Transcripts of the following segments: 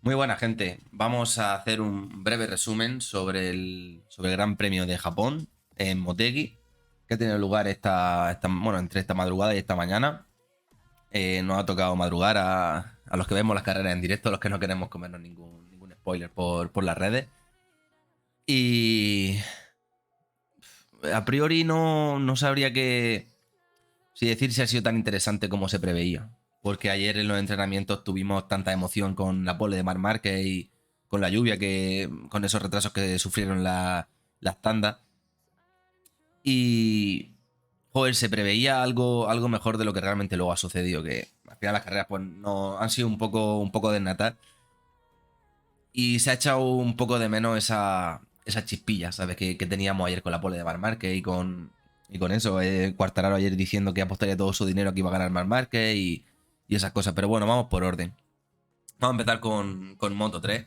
Muy buena gente, vamos a hacer un breve resumen sobre el Gran Premio de Japón en Motegi, que ha tenido lugar bueno, entre esta madrugada y esta mañana. Nos ha tocado madrugar a los que vemos las carreras en directo, a los que no queremos comernos ningún spoiler por las redes. Y a priori no sabría si decir si ha sido tan interesante como se preveía. Porque ayer en los entrenamientos tuvimos tanta emoción con la pole de Marc Márquez y con la lluvia, con esos retrasos que sufrieron las tandas. Y, joder, se preveía algo mejor de lo que realmente luego ha sucedido. Que al final las carreras pues, no, han sido un poco desnatar. Y se ha echado un poco de menos esa chispilla, ¿sabes? Que teníamos ayer con la pole de Marc Márquez y con eso. Quartararo ayer diciendo que apostaría todo su dinero que iba a ganar Marc Márquez y esas cosas. Pero bueno, vamos por orden. Vamos a empezar con Moto 3.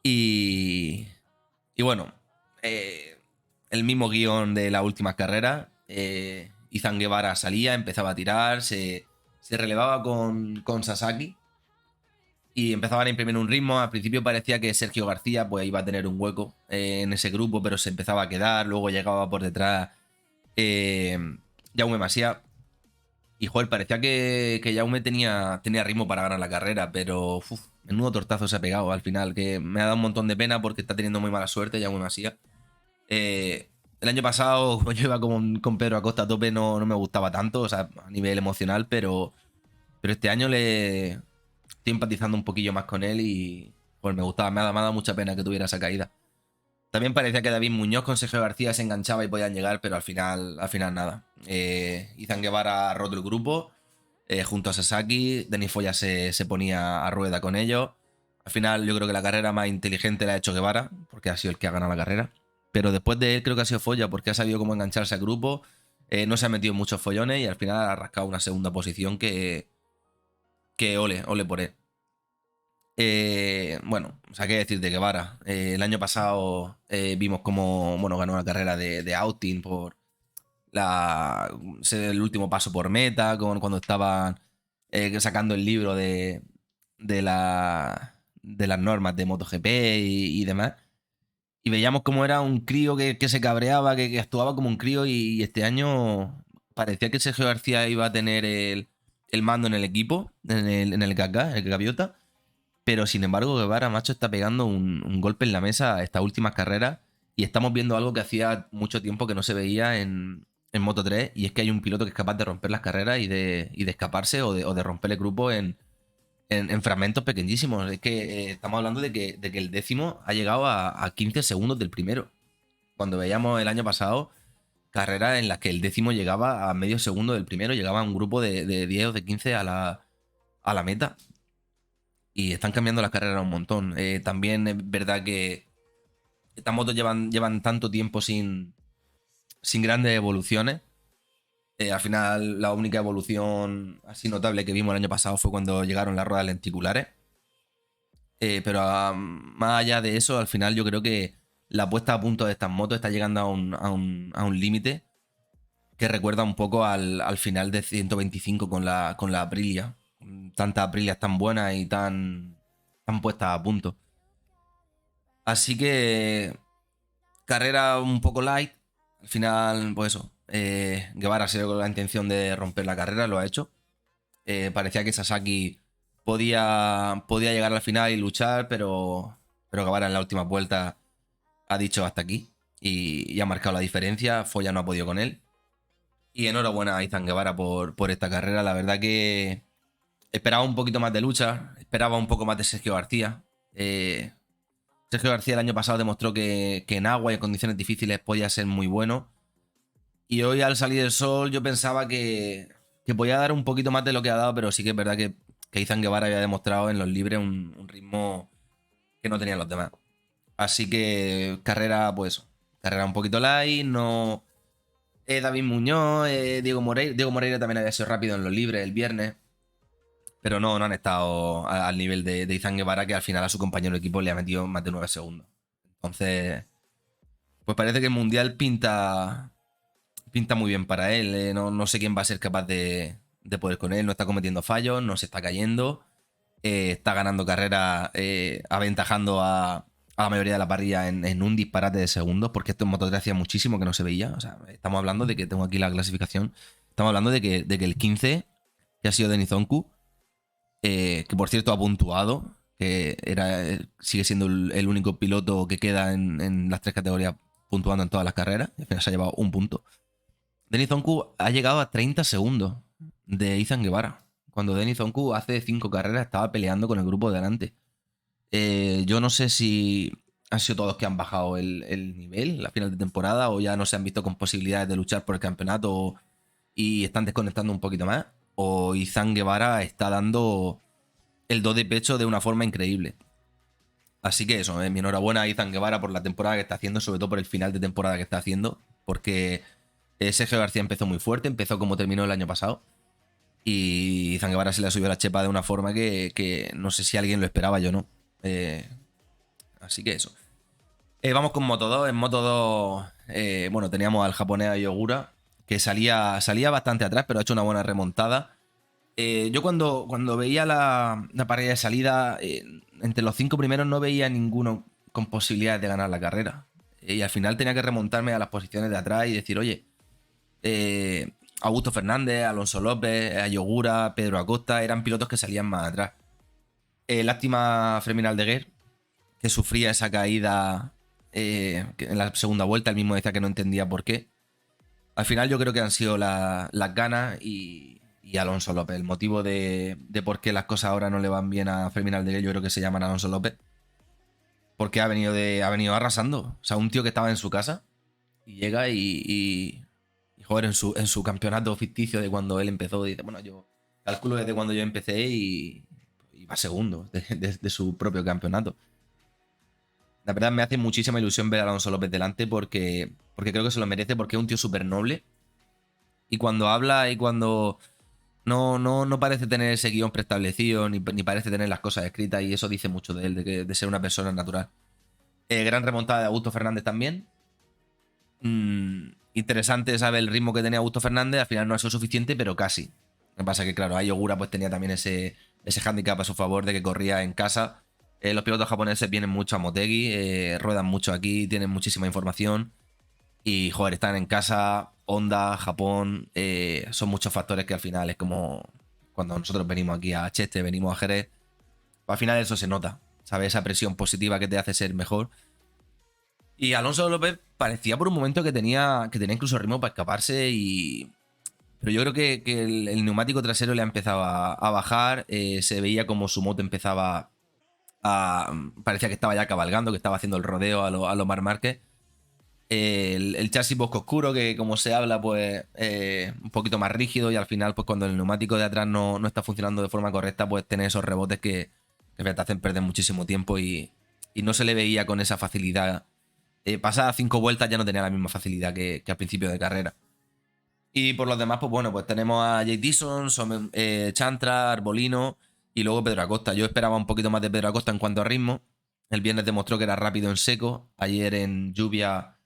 Y, y bueno, eh, el mismo guión de las últimas carreras. Izan Guevara salía, empezaba a tirar, se relevaba con Sasaki y empezaban a imprimir un ritmo. Al principio parecía que Sergio García pues, iba a tener un hueco en ese grupo, pero se empezaba a quedar. Luego llegaba por detrás eh, Jaume Masia. Y joder, parecía que Jaume tenía ritmo para ganar la carrera, pero menudo tortazo se ha pegado al final, que me ha dado un montón de pena porque está teniendo muy mala suerte Jaume Masia. El año pasado, como yo iba con Pedro Acosta a tope, no me gustaba tanto, o sea, a nivel emocional, pero este año le estoy empatizando un poquillo más con él y pues me gustaba, me ha dado mucha pena que tuviera esa caída. También parecía que David Muñoz con Sergio García se enganchaba y podían llegar, pero al final nada. Izan Guevara ha roto el grupo junto a Sasaki. Denis Foya se ponía a rueda con ellos. Al final yo creo que la carrera más inteligente la ha hecho Guevara, porque ha sido el que ha ganado la carrera. Pero después de él creo que ha sido Foya, porque ha sabido cómo engancharse al grupo. No se ha metido en muchos follones y al final ha rascado una segunda posición que ole por él. Bueno, o sea, qué decir de Guevara. El año pasado vimos cómo bueno, ganó la carrera de outing por el último paso por meta, cuando estaban sacando el libro de las normas de MotoGP y demás. Y veíamos cómo era un crío que se cabreaba, que actuaba como un crío y este año parecía que Sergio García iba a tener el mando en el equipo, en el GK, el Gaviota. Pero sin embargo, Guevara, macho, está pegando un golpe en la mesa estas últimas carreras y estamos viendo algo que hacía mucho tiempo que no se veía en Moto 3 y es que hay un piloto que es capaz de romper las carreras y de escaparse o de romper el grupo en fragmentos pequeñísimos. Es que estamos hablando de que el décimo ha llegado a 15 segundos del primero. Cuando veíamos el año pasado carreras en las que el décimo llegaba a medio segundo del primero, llegaba a un grupo de 10 o de 15 a la meta. Y están cambiando las carreras un montón. También es verdad que estas motos llevan tanto tiempo sin grandes evoluciones. Al final, la única evolución así notable que vimos el año pasado fue cuando llegaron las ruedas lenticulares. Pero más allá de eso, al final yo creo que la puesta a punto de estas motos está llegando a un límite que recuerda un poco al final de 125 con la Aprilia. Tantas Aprilias tan buenas y tan puestas a punto. Así que carrera un poco light. Al final, pues eso. Guevara se dio con la intención de romper la carrera, lo ha hecho. Parecía que Sasaki podía llegar al final y luchar, pero Guevara en la última vuelta ha dicho hasta aquí y ha marcado la diferencia. Foya no ha podido con él. Y enhorabuena a Izan Guevara por esta carrera. La verdad que esperaba un poquito más de lucha, esperaba un poco más de Sergio García. Sergio García el año pasado demostró que en agua y en condiciones difíciles podía ser muy bueno. Y hoy al salir el sol yo pensaba que podía dar un poquito más de lo que ha dado, pero sí que es verdad que Izan Guevara había demostrado en los libres un ritmo que no tenían los demás. Así que carrera, pues, carrera un poquito light, no... David Muñoz, Diego Moreira también había sido rápido en los libres el viernes, pero no han estado al nivel de Izan Guevara, que al final a su compañero de equipo le ha metido más de 9 segundos. Entonces, pues parece que el Mundial pinta muy bien para él. No sé quién va a ser capaz de poder con él. No está cometiendo fallos, no se está cayendo. está ganando carrera, aventajando a la mayoría de la parrilla en un disparate de segundos, porque esto en Moto3 hacía muchísimo que no se veía. O sea, estamos hablando de que tengo aquí la clasificación. Estamos hablando de que el 15, que ha sido Denis Onku, que por cierto ha puntuado, que sigue siendo el único piloto que queda en las 3 categorías puntuando en todas las carreras. Y al final se ha llevado un punto. Denis Onku ha llegado a 30 segundos de Izan Guevara. Cuando Denis Onku hace 5 carreras estaba peleando con el grupo de delante. Yo no sé si han sido todos que han bajado el nivel a final de temporada o ya no se han visto con posibilidades de luchar por el campeonato y están desconectando un poquito más. O Izan Guevara está dando el do de pecho de una forma increíble. Así que eso, mi enhorabuena a Izan Guevara por la temporada que está haciendo, sobre todo por el final de temporada que está haciendo, porque Sergio García empezó muy fuerte, empezó como terminó el año pasado. Y Izan Guevara se le subió la chepa de una forma que no sé si alguien lo esperaba, yo no. Así que eso. Vamos con Moto 2. En Moto 2, bueno, teníamos al japonés Ayogura, que salía bastante atrás, pero ha hecho una buena remontada. Yo cuando veía la parrilla de salida, entre los 5 primeros no veía ninguno con posibilidades de ganar la carrera. Y al final tenía que remontarme a las posiciones de atrás y decir, oye, Augusto Fernández, Alonso López, Ayogura, Pedro Acosta, eran pilotos que salían más atrás. Lástima Fermín Aldeguer, que sufría esa caída en la segunda vuelta. Él mismo decía que no entendía por qué. Al final yo creo que han sido las ganas y Alonso López. El motivo de por qué las cosas ahora no le van bien a Fermín Aldeguer, yo creo que se llaman Alonso López. Porque ha venido arrasando. O sea, un tío que estaba en su casa y llega y joder, en su campeonato ficticio de cuando él empezó, dice, bueno, yo calculo desde cuando yo empecé y va segundo de su propio campeonato. La verdad me hace muchísima ilusión ver a Alonso López delante porque creo que se lo merece, porque es un tío súper noble. Y cuando habla y cuando no parece tener ese guión preestablecido, ni parece tener las cosas escritas, y eso dice mucho de él, de ser una persona natural. Gran remontada de Augusto Fernández también. Interesante saber el ritmo que tenía Augusto Fernández. Al final no ha sido suficiente, pero casi. Lo que pasa es que, claro, Ayogura pues tenía también ese hándicap a su favor de que corría en casa. Los pilotos japoneses vienen mucho a Motegi, ruedan mucho aquí, tienen muchísima información. Y, joder, están en casa, Honda, Japón, son muchos factores que al final es como cuando nosotros venimos aquí a Cheste, venimos a Jerez. Al final eso se nota, ¿sabes? Esa presión positiva que te hace ser mejor. Y Alonso López parecía por un momento que tenía incluso ritmo para escaparse pero yo creo que el neumático trasero le ha empezado a bajar, se veía como su moto empezaba parecía que estaba ya cabalgando, que estaba haciendo el rodeo a lo Marc Márquez. El chasis bosco oscuro, que como se habla, pues un poquito más rígido, y al final, pues cuando el neumático de atrás no está funcionando de forma correcta, pues tener esos rebotes que te hacen perder muchísimo tiempo y no se le veía con esa facilidad. Pasadas 5 vueltas ya no tenía la misma facilidad que al principio de carrera. Y por los demás, pues bueno, pues tenemos a Jake Dixon, Chantra, Arbolino y luego Pedro Acosta. Yo esperaba un poquito más de Pedro Acosta en cuanto a ritmo. El viernes demostró que era rápido en seco. Ayer en lluvia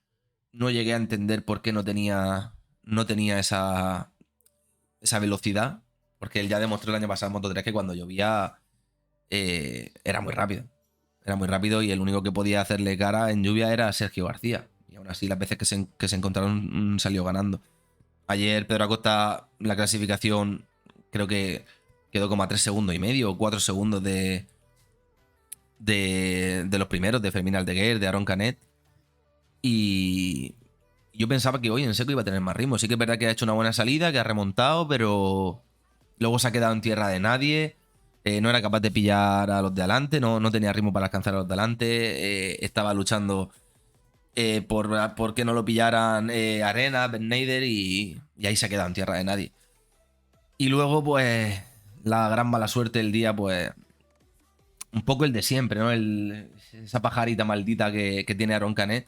no llegué a entender por qué no tenía esa velocidad. Porque él ya demostró el año pasado en Moto3 que cuando llovía era muy rápido. Era muy rápido y el único que podía hacerle cara en lluvia era Sergio García. Y aún así las veces que se encontraron salió ganando. Ayer Pedro Acosta, la clasificación, creo que quedó como a 3 segundos y medio o 4 segundos de los primeros, de Fermín Aldeguer, de Aaron Canet. Y yo pensaba que hoy en seco iba a tener más ritmo. Sí que es verdad que ha hecho una buena salida, que ha remontado, pero luego se ha quedado en tierra de nadie. No era capaz de pillar a los de adelante, no tenía ritmo para alcanzar a los de adelante. Estaba luchando por que no lo pillaran Arena, Ben Neider, y ahí se ha quedado en tierra de nadie. Y luego, pues, la gran mala suerte del día, pues, un poco el de siempre, ¿no? Esa pajarita maldita que tiene Aaron Canet,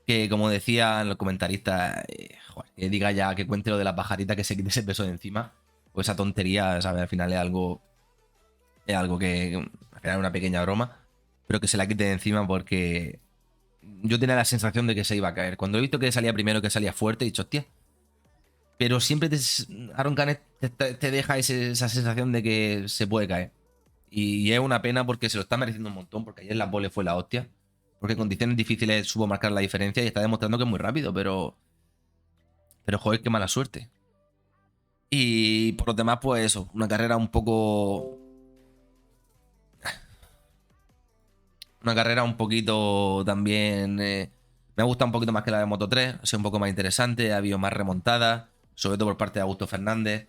que como decían los comentaristas, joder, que diga ya, que cuente lo de la pajarita, que se quite ese peso de encima. Pues esa tontería, ¿sabes? Al final es algo que al final es una pequeña broma, pero que se la quite de encima porque yo tenía la sensación de que se iba a caer. Cuando he visto que salía primero, que salía fuerte, he dicho, hostia. Pero siempre Aaron Canet te deja esa sensación de que se puede caer. Y es una pena porque se lo está mereciendo un montón, porque ayer la pole fue la hostia. Porque en condiciones difíciles supo marcar la diferencia y está demostrando que es muy rápido, pero joder, qué mala suerte. Y por lo demás, pues eso, una carrera un poco... Una carrera un poquito también... me gusta un poquito más que la de Moto 3, ha sido un poco más interesante, ha habido más remontadas, sobre todo por parte de Augusto Fernández.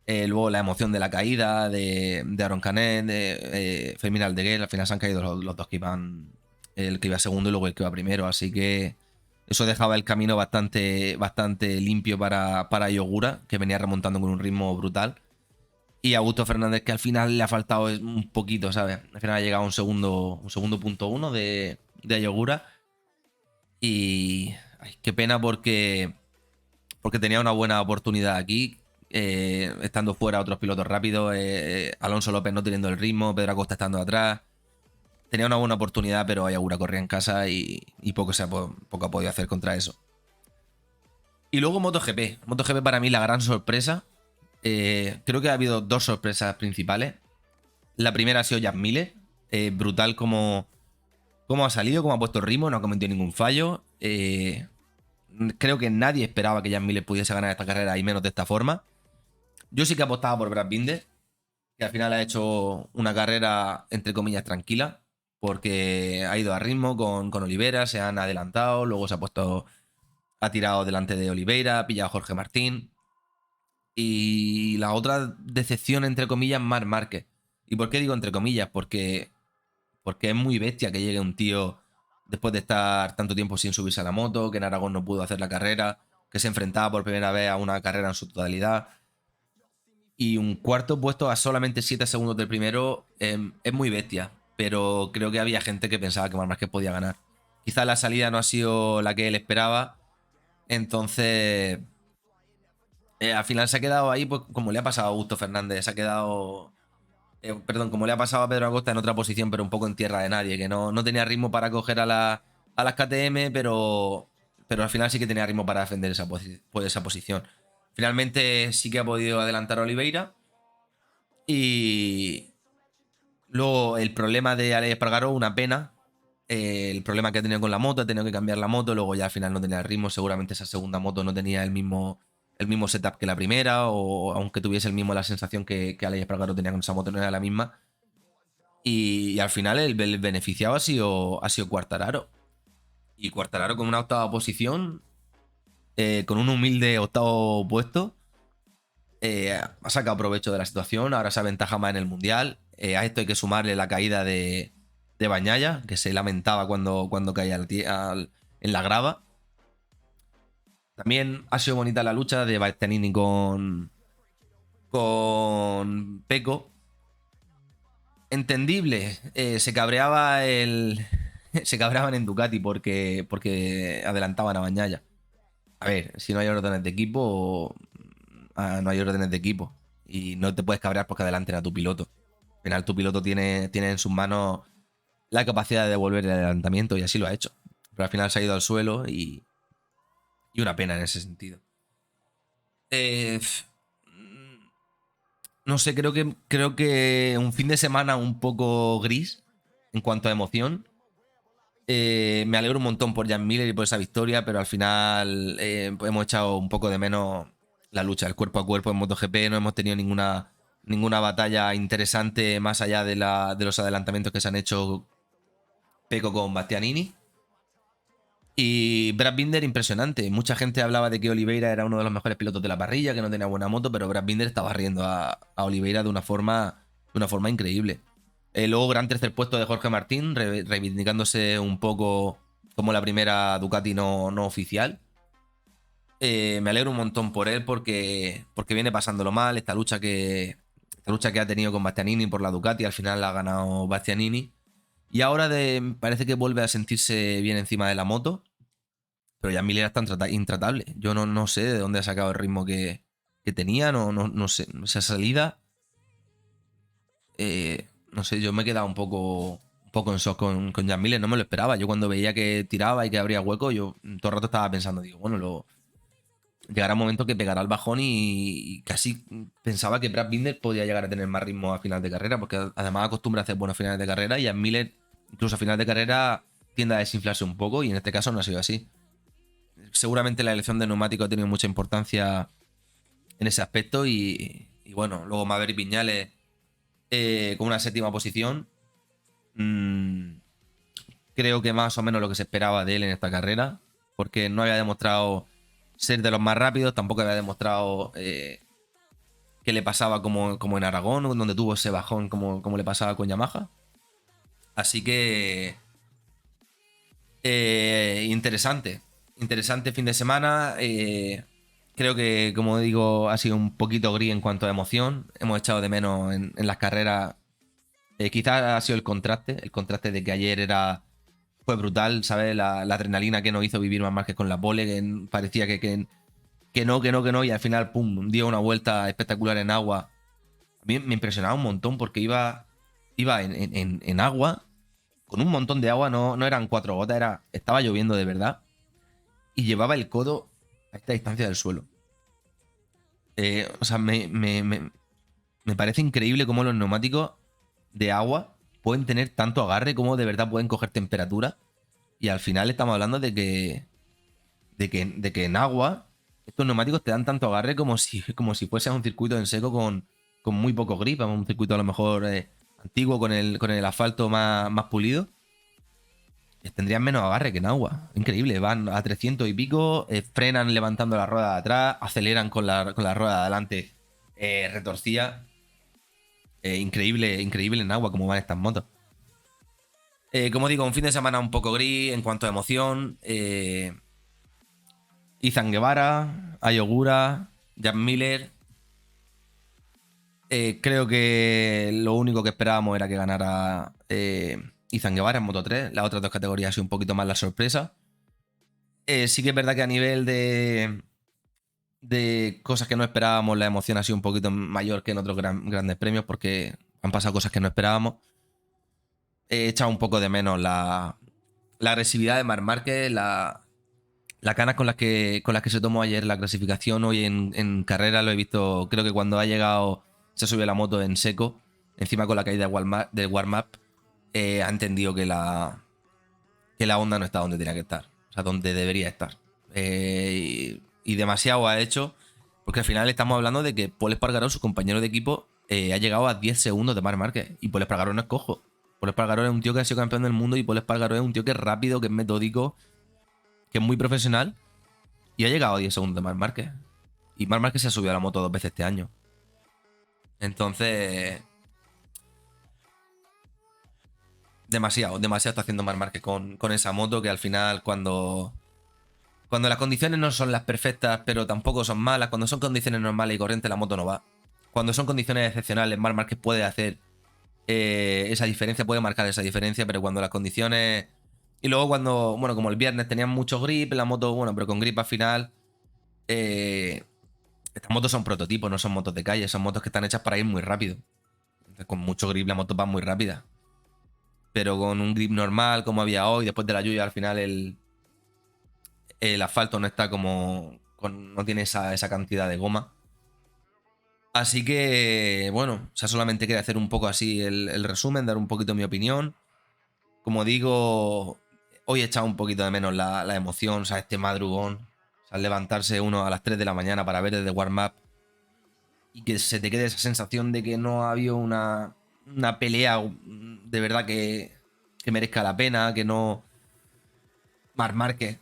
Luego la emoción de la caída de Aaron Canet, de Fermín Aldeguer, al final se han caído los dos que iban, el que iba segundo y luego el que iba primero, así que eso dejaba el camino bastante limpio para Yogura, que venía remontando con un ritmo brutal. Y Augusto Fernández, que al final le ha faltado un poquito, ¿sabes? Al final ha llegado un segundo punto uno de Yogura. Y ay, qué pena porque tenía una buena oportunidad aquí, estando fuera otros pilotos rápidos, Alonso López no teniendo el ritmo, Pedro Acosta estando atrás. Tenía una buena oportunidad, pero Ayagura corría en casa y poco ha podido hacer contra eso. Y luego MotoGP. MotoGP para mí la gran sorpresa. Creo que ha habido dos sorpresas principales. La primera ha sido Jack Miller. Brutal como ha salido, cómo ha puesto el ritmo, no ha cometido ningún fallo. Creo que nadie esperaba que Jack Miller pudiese ganar esta carrera y menos de esta forma. Yo sí que apostaba por Brad Binder, que al final ha hecho una carrera, entre comillas, tranquila, porque ha ido a ritmo con Oliveira, se han adelantado, luego ha tirado delante de Oliveira, ha pillado a Jorge Martín. Y la otra decepción, entre comillas, Marc Márquez. ¿Y por qué digo entre comillas? Porque es muy bestia que llegue un tío después de estar tanto tiempo sin subirse a la moto, que en Aragón no pudo hacer la carrera, que se enfrentaba por primera vez a una carrera en su totalidad. Y un cuarto puesto a solamente 7 segundos del primero es muy bestia, pero creo que había gente que pensaba que Marc Márquez podía ganar. Quizás la salida no ha sido la que él esperaba, entonces al final se ha quedado ahí, pues como le ha pasado a Augusto Fernández, se ha quedado, perdón, como le ha pasado a Pedro Acosta en otra posición, pero un poco en tierra de nadie, que no tenía ritmo para coger a las KTM, pero al final sí que tenía ritmo para defender esa posición. Finalmente sí que ha podido adelantar a Oliveira. Y luego el problema de Alex Espargaró, una pena. El problema que ha tenido con la moto, ha tenido que cambiar la moto, luego ya al final no tenía el ritmo, seguramente esa segunda moto no tenía el mismo setup que la primera, o aunque tuviese el mismo la sensación que Alex Espargaró tenía con esa moto, no era la misma. Y al final el beneficiado ha sido Quartararo. Y Quartararo con una octava posición, con un humilde octavo puesto, ha sacado provecho de la situación, ahora se aventaja más en el Mundial. A esto hay que sumarle la caída de Bagnaia, que se lamentaba cuando caía en la grava. También ha sido bonita la lucha de Bastianini con Pecco. Entendible, se cabreaba se cabreaban en Ducati porque adelantaban a Bagnaia. A ver, si no hay órdenes de equipo, no hay órdenes de equipo. Y no te puedes cabrear porque adelanten a tu piloto. Al final tu piloto tiene en sus manos la capacidad de devolver el adelantamiento y así lo ha hecho. Pero al final se ha ido al suelo y una pena en ese sentido. Eh, no sé, creo que un fin de semana un poco gris en cuanto a emoción. Me alegro un montón por Jan Miller y por esa victoria, pero al final hemos echado un poco de menos la lucha, el cuerpo a cuerpo en MotoGP. No hemos tenido ninguna batalla interesante más allá de los adelantamientos que se han hecho Pecco con Bastianini. Y Brad Binder impresionante. Mucha gente hablaba de que Oliveira era uno de los mejores pilotos de la parrilla, que no tenía buena moto, pero Brad Binder estaba riendo a Oliveira de una forma increíble. Luego, gran tercer puesto de Jorge Martín, reivindicándose un poco como la primera Ducati no oficial. Me alegro un montón por él porque viene pasándolo mal. Esta lucha que ha tenido con Bastianini por la Ducati, al final la ha ganado Bastianini. Y ahora parece que vuelve a sentirse bien encima de la moto. Pero ya Miller está intratable. Yo no sé de dónde ha sacado el ritmo que tenía. No sé. Esa salida. No sé, yo me he quedado un poco en shock con Jan Miller. No me lo esperaba. Yo cuando veía que tiraba y que abría hueco, yo todo el rato estaba pensando, digo, bueno, llegará un momento que pegará el bajón y casi pensaba que Brad Binder podía llegar a tener más ritmo a final de carrera, porque además acostumbra a hacer buenos finales de carrera y a Miller, incluso a final de carrera, tiende a desinflarse un poco y en este caso no ha sido así. Seguramente la elección de neumático ha tenido mucha importancia en ese aspecto y bueno, luego Maverick Viñales con una séptima posición. Mm, creo que más o menos lo que se esperaba de él en esta carrera, porque no había demostrado ser de los más rápidos, tampoco había demostrado que le pasaba como en Aragón, donde tuvo ese bajón como le pasaba con Yamaha. Así que interesante, interesante fin de semana. Creo que, como digo, ha sido un poquito gris en cuanto a emoción. Hemos echado de menos en las carreras. Quizás ha sido el contraste de que ayer fue brutal, ¿sabes? La adrenalina que nos hizo vivir más Márquez con la pole, que parecía que no, y al final, pum, dio una vuelta espectacular en agua. A mí me impresionaba un montón porque iba en agua, con un montón de agua, no eran 4 gotas, estaba lloviendo de verdad, y llevaba el codo a esta distancia del suelo. O sea, me parece increíble cómo los neumáticos de agua pueden tener tanto agarre, como de verdad pueden coger temperatura. Y al final estamos hablando de que en agua estos neumáticos te dan tanto agarre como si fuese un circuito en seco con muy poco grip, un circuito a lo mejor antiguo con el asfalto más pulido. Tendrían menos agarre que en agua. Increíble, van a 300 y pico, frenan levantando la rueda de atrás, aceleran con la rueda de adelante retorcida. Increíble, increíble en agua como van estas motos. Como digo, un fin de semana un poco gris en cuanto a emoción. Izan Guevara, Ayogura, Jack Miller. Creo que lo único que esperábamos era que ganara Izan Guevara en Moto 3. Las otras dos categorías ha sido un poquito más la sorpresa. Sí que es verdad que a nivel de cosas que no esperábamos, la emoción ha sido un poquito mayor que en otros grandes premios porque han pasado cosas que no esperábamos. He echado un poco de menos la agresividad de Marc Márquez, la canas con las que se tomó ayer la clasificación. Hoy en carrera lo he visto, creo que cuando ha llegado se subió la moto en seco, encima con la caída del warm-up, ha entendido que la Honda no está donde tenía que estar, o sea, donde debería estar. Y demasiado ha hecho, porque al final estamos hablando de que Paul Espargaró, su compañero de equipo, ha llegado a 10 segundos de Marc Márquez, y Paul Espargaró no es cojo. Paul Espargaró es un tío que ha sido campeón del mundo, y Paul Espargaró es un tío que es rápido, que es metódico, que es muy profesional, y ha llegado a 10 segundos de Marc Márquez. Y Marc Márquez se ha subido a la moto 2 veces este año. Entonces, demasiado está haciendo Marc Márquez con esa moto, que al final cuando las condiciones no son las perfectas, pero tampoco son malas, cuando son condiciones normales y corrientes, la moto no va. Cuando son condiciones excepcionales, Marc Márquez puede hacer esa diferencia, puede marcar esa diferencia, pero cuando las condiciones... Y luego cuando, bueno, como el viernes tenían mucho grip, la moto, bueno, pero con grip al final... Estas motos son prototipos, no son motos de calle, son motos que están hechas para ir muy rápido. Entonces, con mucho grip la moto va muy rápida. Pero con un grip normal, como había hoy, después de la lluvia, al final el asfalto no está no tiene esa cantidad de goma. Así que, bueno, o sea, solamente quería hacer un poco así el resumen, dar un poquito mi opinión. Como digo, hoy he echado un poquito de menos la emoción, o sea, este madrugón. O sea, levantarse uno a las 3 de la mañana para ver desde warm-up y que se te quede esa sensación de que no ha habido una pelea de verdad que merezca la pena, que no... Marc Márquez,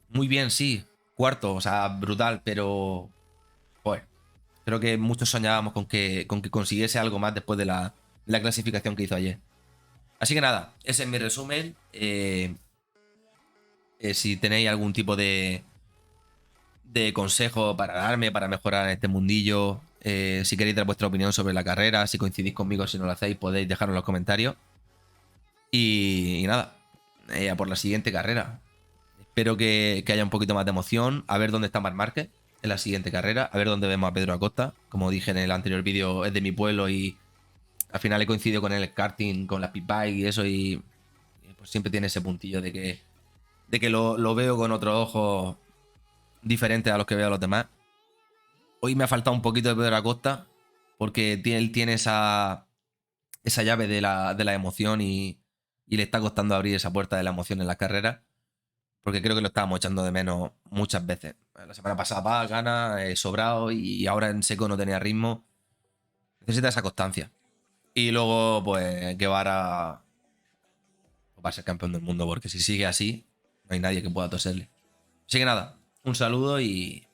muy bien, sí, cuarto, o sea, brutal, pero... Joder, creo que muchos soñábamos con que consiguiese algo más después de la clasificación que hizo ayer. Así que nada, ese es mi resumen. Si tenéis algún tipo de consejo para darme, para mejorar en este mundillo, si queréis dar vuestra opinión sobre la carrera, si coincidís conmigo, si no lo hacéis, podéis dejarlo en los comentarios. Y nada, a por la siguiente carrera. Espero que haya un poquito más de emoción, a ver dónde está Marc Márquez en la siguiente carrera, a ver dónde vemos a Pedro Acosta. Como dije en el anterior vídeo, es de mi pueblo y al final he coincidido con el karting, con las pit bike y eso, y pues siempre tiene ese puntillo de que lo veo con otros ojos diferentes a los que veo a los demás. Hoy me ha faltado un poquito de Pedro Acosta, porque él tiene esa llave de la emoción y le está costando abrir esa puerta de la emoción en las carreras, porque creo que lo estábamos echando de menos muchas veces. La semana pasada gana, sobrado, y ahora en seco no tenía ritmo. Necesita esa constancia. Y luego, pues, Guevara va a ser campeón del mundo, porque si sigue así, no hay nadie que pueda toserle. Así que nada, un saludo y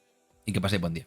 que paséis buen día.